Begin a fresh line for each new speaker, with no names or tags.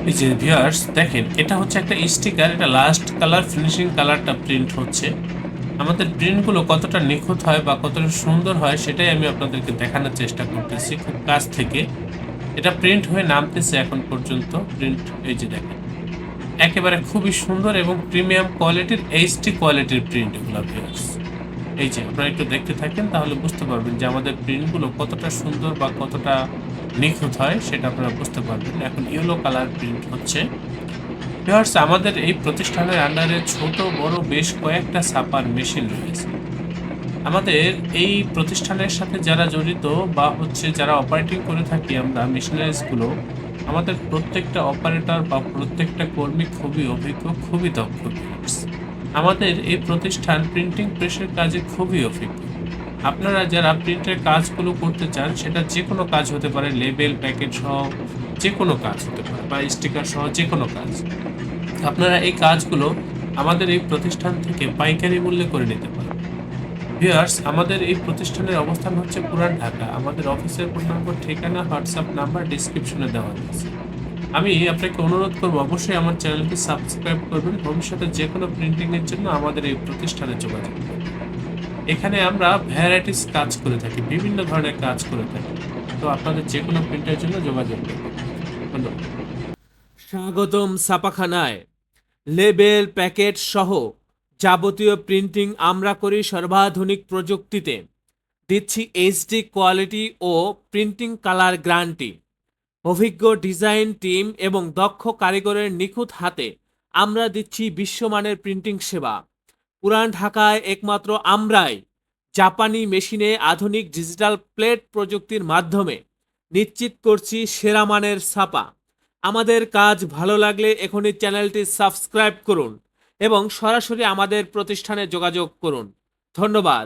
এই যে ভিউয়ার্স দেখেন, এটা হচ্ছে একটা স্টিকার। এটা লাস্ট কালার ফিনিশিং কালারটা প্রিন্ট হচ্ছে। আমাদের প্রিন্টগুলো কতটা নিখুঁত হয় বা কতটা সুন্দর হয় সেটাই আমি আপনাদেরকে দেখানোর চেষ্টা করতেছি খুব কাছ থেকে। এটা প্রিন্ট হয়ে নামতেছে এখন পর্যন্ত। প্রিন্ট এই যে দেখেন, একেবারে খুবই সুন্দর এবং প্রিমিয়াম কোয়ালিটির এইচডি কোয়ালিটির প্রিন্ট এগুলো ভিউয়ার্স। এই যে আপনারা একটু দেখতে থাকেন, তাহলে বুঝতে পারবেন যে আমাদের প্রিন্টগুলো কতটা সুন্দর বা কতটা নিখুঁত হয় সেটা আপনারা বুঝতে পারবেন। এখন ইয়েলো কালার প্রিন্ট হচ্ছে। ভিউয়ার্স, আমাদের এই প্রতিষ্ঠানের আন্ডারে ছোট বড় বেশ কয়েকটা ছাপার মেশিন রয়েছে। আমাদের এই প্রতিষ্ঠানের সাথে যারা জড়িত বা হচ্ছে যারা অপারেটিং করে থাকি আমরা মেশিনারিজগুলো, আমাদের প্রত্যেকটা অপারেটর বা প্রত্যেকটা কর্মী খুবই অভিজ্ঞ, খুবই দক্ষ ভিউয়ার্স। আমাদের এই প্রতিষ্ঠান প্রিন্টিং প্রেসের কাজে খুবই অভিজ্ঞ। আপনারা যারা প্রিন্টের কাজগুলো করতে চান, সেটা যে কোনো কাজ হতে পারে, লেবেল প্যাকেট সহ যে কোনো কাজ হতে পারে বা স্টিকার সহ যে কোনো কাজ, আপনারা এই কাজগুলো আমাদের এই প্রতিষ্ঠান থেকে পাইকারি মূল্যে করে নিতে পারেন। ভিউয়ার্স, আমাদের এই প্রতিষ্ঠানের অবস্থান হচ্ছে পুরান ঢাকা। আমাদের অফিসের ফোন নম্বর, ঠিকানা, হোয়াটসঅ্যাপ নাম্বার ডিসক্রিপশনে দেওয়া রয়েছে। আমি আপনাকে অনুরোধ করব, অবশ্যই আমার চ্যানেলটি সাবস্ক্রাইব করবেন। ভবিষ্যতে যে কোনো প্রিন্টিং এর জন্য আমাদের এই প্রতিষ্ঠানে যোগাযোগ করবেন। এখানে আমরা ভ্যারাইটিস কাজ করে থাকি, বিভিন্ন ধরনের কাজ করে থাকি। তো আপনাদের যে কোনো প্রিন্টের জন্য যোগাযোগ করবেন। ধন্যবাদ।
স্বাগতম ছাপাখানায়। লেবেল প্যাকেট সহ যাবতীয় প্রিন্টিং আমরা করি সর্বাধুনিক প্রযুক্তিতে। দিচ্ছি এইচডি কোয়ালিটি ও প্রিন্টিং কালার গ্যারান্টি। অভিজ্ঞ ডিজাইন টিম এবং দক্ষ কারিগরের নিখুঁত হাতে আমরা দিচ্ছি বিশ্বমানের প্রিন্টিং সেবা। পুরান ঢাকায় একমাত্র আমরাই জাপানি মেশিনে আধুনিক ডিজিটাল প্লেট প্রযুক্তির মাধ্যমে নিশ্চিত করছি সেরা মানের ছাপা। আমাদের কাজ ভালো লাগলে এখনই চ্যানেলটি সাবস্ক্রাইব করুন এবং সরাসরি আমাদের প্রতিষ্ঠানে যোগাযোগ করুন। ধন্যবাদ।